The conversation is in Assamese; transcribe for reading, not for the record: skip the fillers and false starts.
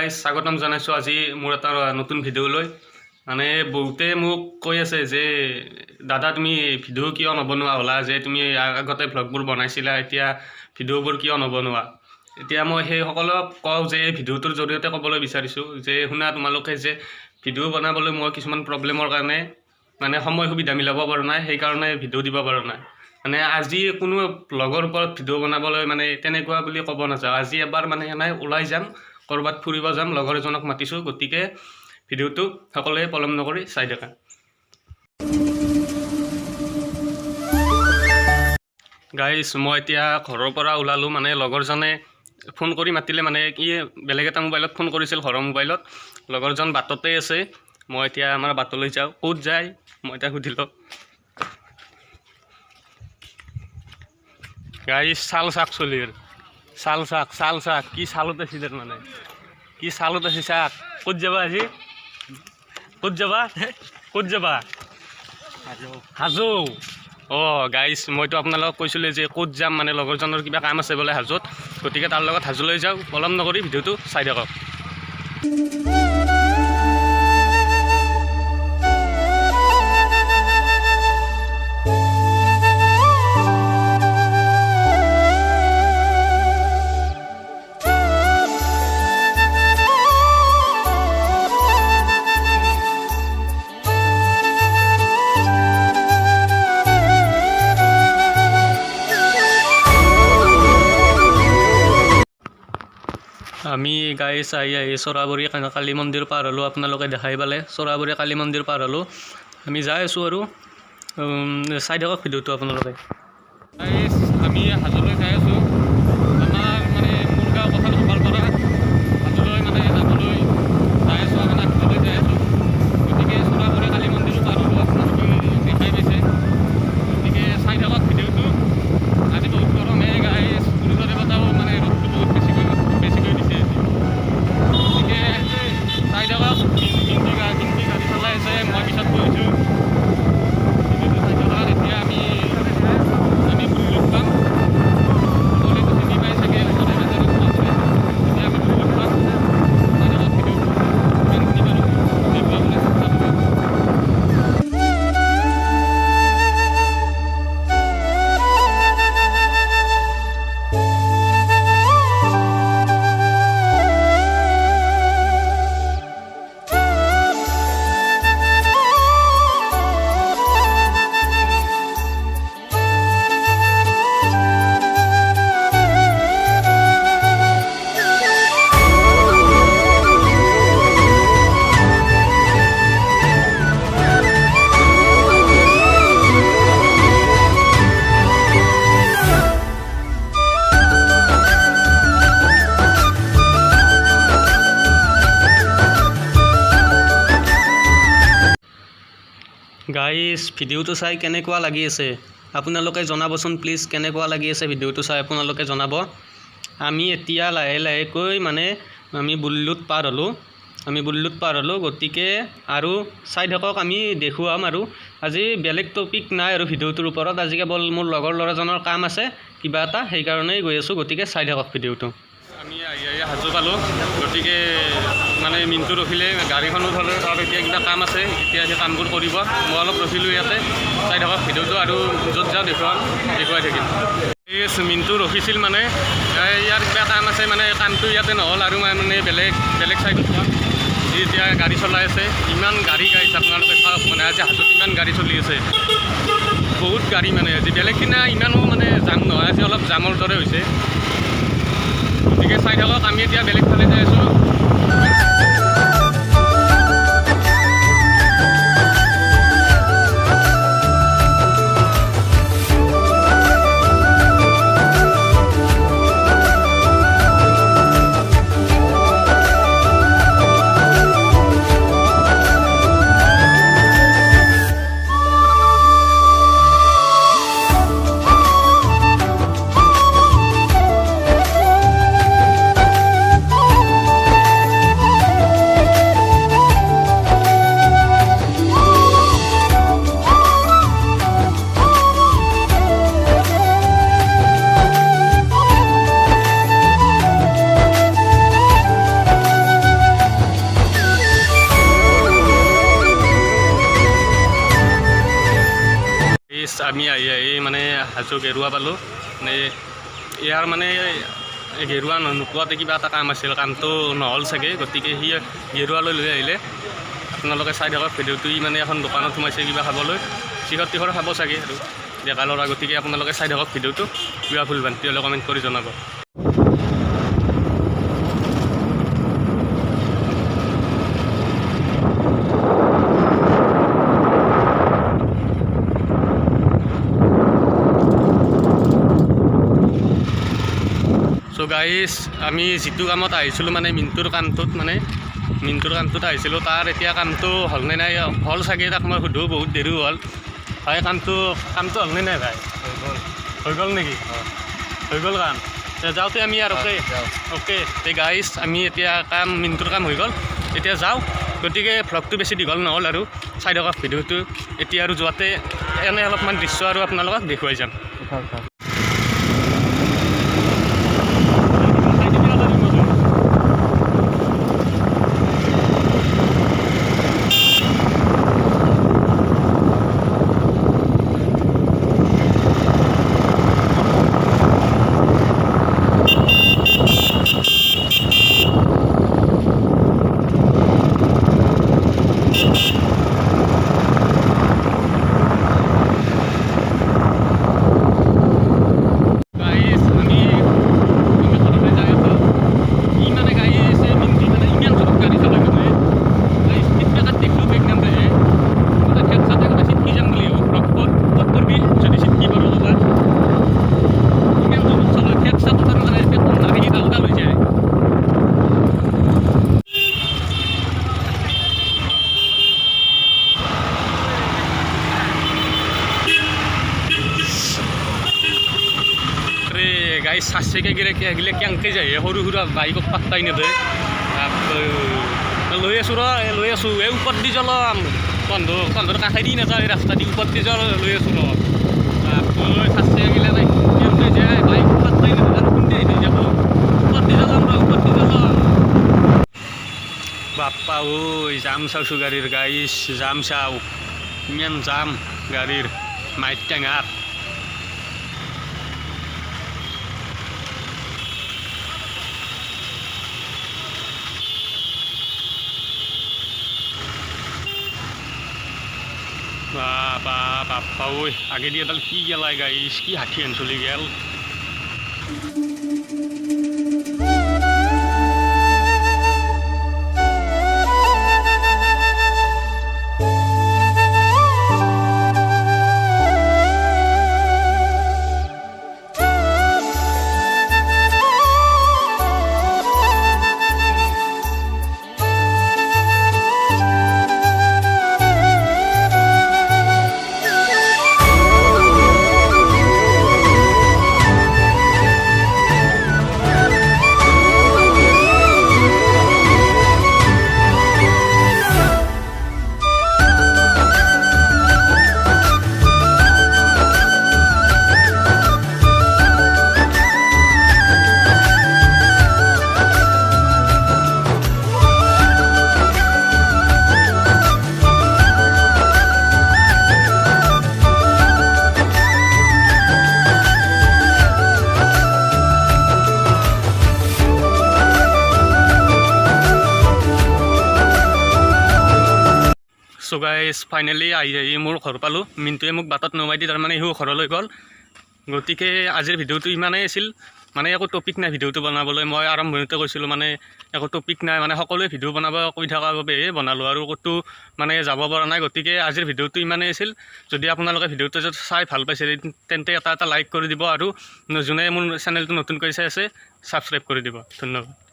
গাইজ স্বাগতম জানাইছোঁ আজি মোৰ এটা নতুন ভিডিঅ'লৈ। মানে বহুতে মোক কৈ আছে যে দাদা তুমি ভিডিঅ' কিয় নবনোৱা হ'লা, যে তুমি আগতে ভ্লগবোৰ বনাইছিলা, এতিয়া ভিডিঅ'বোৰ কিয় নবনোৱা। এতিয়া মই সেইসকলক কওঁ যে এই ভিডিঅ'টোৰ জৰিয়তে ক'বলৈ বিচাৰিছোঁ যে শুনা, তোমালোকে যে ভিডিঅ' বনাবলৈ মই কিছুমান প্ৰব্লেমৰ কাৰণে মানে সময় সুবিধা মিলাব পৰা নাই, সেইকাৰণে ভিডিঅ' দিব পৰা নাই। মানে আজি কোনো ব্লগৰ ওপৰত ভিডিঅ' বনাবলৈ মানে তেনেকুৱা বুলি ক'ব নাযাওঁ। আজি এবাৰ মানে এনেই ওলাই যাম, ক'ৰবাত ফুৰিব যাম, লগৰ এজনক মাতিছোঁ, গতিকে ভিডিঅ'টো সকলোৱে পলম নকৰি চাই থাকা। গাইজ মই এতিয়া ঘৰৰ পৰা ওলালোঁ, মানে লগৰজনে ফোন কৰি মাতিলে, মানে কি বেলেগ এটা মোবাইলত ফোন কৰিছিল, ঘৰৰ মোবাইলত। লগৰজন বাটতে আছে, মই এতিয়া আমাৰ বাটলৈ যাওঁ। ক'ত যায় মই এতিয়া সুধিলোঁ। গাইজ চাল চাক চলিৰ, চাল চাক কি চালত আছে তাৰ, মানে কি চালত আছে চাক। ক'ত যাবা আজি, ক'ত যাবা হাজো। অঁ গাইজ মইতো আপোনালোকক কৈছিলোঁ যে ক'ত যাম, মানে লগৰজনৰ কিবা কাম আছে বোলে হাজোত, গতিকে তাৰ লগত হাজোলৈ যাওঁ। পলম নকৰি ভিডিঅ'টো চাই থাকক। আমি গাইজ আহি চৰাবৰী কালী মন্দিৰ পাৰ হ'লোঁ। আপোনালোকে দেখাই পালে চৰাবৰী কালী মন্দিৰ পাৰ হ'লোঁ। আমি যাই আছোঁ আৰু চাই থাকক ভিডিঅ'টো আপোনালোকে। গাইজ আমি হাজোলৈ যাই আছোঁ। আমাৰ মানে মুৰগাঁও কঁঠাল সভাৰ পৰা হাজোলৈ মানে যাবলৈ যাই আছোঁ, মানে হাজোলৈ যাই আছোঁ। গতিকে চৰাবৰী কালী মন্দিৰো পাৰ হ'লোঁ, আপোনালোকে দেখাই পাইছে। গতিকে চাই থাকক ভিডিঅ'টো। আজি বহুত গৰম গাইজ, সূৰ্যৰে বতাহো মানে ৰ'দটো বহুত বেছিকৈ দিছে। গতিকে চাই থাকক। কিন্তু গাড়ী চলাই আছে, মই পিছত গৈছোঁ। চাই থাকক। এতিয়া আমি বুলিলোক পাম, সকলোৱেতো চিনি পাই চাগে, ওচৰে পাজৰে আছে। এতিয়া আমি বুলিলোক পাম। চাই থাকক ভিডিঅ'টো, কিমানখিনি বাৰু দেখুৱাবলৈ চেষ্টা কৰিম। গাইজ ভিডিঅ'টো চাই কেনেকুৱা লাগি আছে আপোনালোকে জনাবচোন প্লিজ। কেনেকুৱা লাগি আছে ভিডিঅ'টো চাই আপোনালোকে জনাব। আমি এতিয়া লাহে লাহেকৈ মানে আমি বুলিলোত পাৰ হ'লোঁ। গতিকে আৰু চাই থাকক, আমি দেখুৱাম। আৰু আজি বেলেগ টপিক নাই আৰু ভিডিঅ'টোৰ ওপৰত। আজি কেৱল মোৰ লগৰ ল'ৰাজনৰ কাম আছে কিবা এটা, সেইকাৰণেই গৈ আছোঁ। গতিকে চাই থাকক ভিডিঅ'টো। আমি আহি হাজো পালোঁ। গতিকে মানে মিনটো ৰখিলে, গাড়ীখনো ধৰে, তাৰ এতিয়া কিবা কাম আছে, এতিয়া সেই কামবোৰ কৰিব। মই অলপ ৰখিলোঁ ইয়াতে। চাই থাকক ভিডিঅ'টো, আৰু য'ত যাওঁ দেখুৱাই থাকিম। এই মিনটো ৰখিছিল, মানে ইয়াৰ কিবা কাম আছে, মানে কামটো ইয়াতে নহ'ল, আৰু মানে বেলেগ চাইডত যাম। এতিয়া গাড়ী চলাই আছে, ইমান গাড়ী গাইছে আপোনালোকে চাওক। মানে আজি হাজোত ইমান গাড়ী চলি আছে, বহুত গাড়ী। মানে আজি বেলেগ দিনা ইমানো মানে জাম নহয়, আজি অলপ জামৰ দৰে হৈছে। গতিকে চাই থাকক। আমি এতিয়া বেলেগ ফালে যাই আছোঁ। গাইজ আমি আহি মানে হাজো গেৰুৱা পালোঁ মানে ইয়াৰ মানে গেৰুৱা নোপোৱাতে কিবা এটা কাম আছিল কামটো নহ'ল চাগে গতিকে সি গেৰুৱালৈ লৈ আহিলে আপোনালোকে চাই থাকক ভিডিঅ'টো মানে এখন দোকানত সোমাইছে কিবা খাবলৈ চিখৰ তিখৰ খাব চাগে আৰু ডেকা ল'ৰা গতিকে আপোনালোকে চাই থাকক ভিডিঅ'টো কিবা ভুল ভ্ৰান্তি হ'লে কমেণ্ট কৰি জনাব চ' গাইজ আমি যিটো কামত আহিছিলোঁ মানে মিণ্টুৰ কামটোত আহিছিলোঁ তাৰ এতিয়া কামটো হ'লনে নাই হ'ল চাগে তাক মই সুধোঁ বহুত দেৰি হ'ল ভাই কামটো হ'লনে নাই ভাই হৈ গ'ল নেকি হৈ গ'ল কাম যাওঁতে আমি আৰু অ'কে তে গাইজ আমি এতিয়া মিণ্টুৰ কাম হৈ গ'ল এতিয়া যাওঁ গতিকে ভ্লগটো বেছি দীঘল নহ'ল আৰু চাই থাকক ভিডিঅ'টো এতিয়া আৰু যোৱাতে এনে অলপমান দৃশ্য আৰু আপোনালোকক দেখুৱাই যাম গাড়ী চাৰ্চেকে গিলে কেংকে যায় সৰু সুৰা বাইকক পাত্তাই নেদে লৈ আছোঁ এই ওপৰত দি জ্বলাম কন্ধৰ কাষেদি নাযাওঁ এই ৰাস্তা দি ওপৰত দি লৈ আছোঁ চাৰ্চেকে গিলে নাই কেংকে যায় বাইকক পাত্তাই নেদে আৰু কোনতে আহি যাব ওপৰত দি জ্বলাম বাপ্পা ঐ জাম চাওঁছোঁ গাড়ীৰ গাইছ জাম চাওঁ ইমান জাম গাড়ীৰ মাইট টেঙাত বাপ্পা ঐ আগেদি এডাল কি গেলাই গাইছ কি হাতী হেন চলি গেল চ' গাইজ ফাইনেলি আহি মোৰ ঘৰ পালোঁ মিণ্টুৱে মোক বাটত নমাই দি তাৰমানে সিও ঘৰলৈ গ'ল গতিকে আজিৰ ভিডিঅ'টো ইমানেই আছিল মানে একো টপিক নাই ভিডিঅ'টো বনাবলৈ মই আৰম্ভণিতে কৈছিলোঁ মানে একো টপিক নাই মানে সকলোৱে ভিডিঅ' বনাব কৈ থকাৰ বাবেহে বনালোঁ আৰু ক'তো মানে যাব পৰা নাই গতিকে আজিৰ ভিডিঅ'টো ইমানেই আছিল যদি আপোনালোকে ভিডিঅ'টো যদি চাই ভাল পাইছে তেন্তে এটা লাইক কৰি দিব আৰু যোনে মোৰ চেনেলটো নতুনকৈ চাই আছে ছাবস্ক্ৰাইব কৰি দিব ধন্যবাদ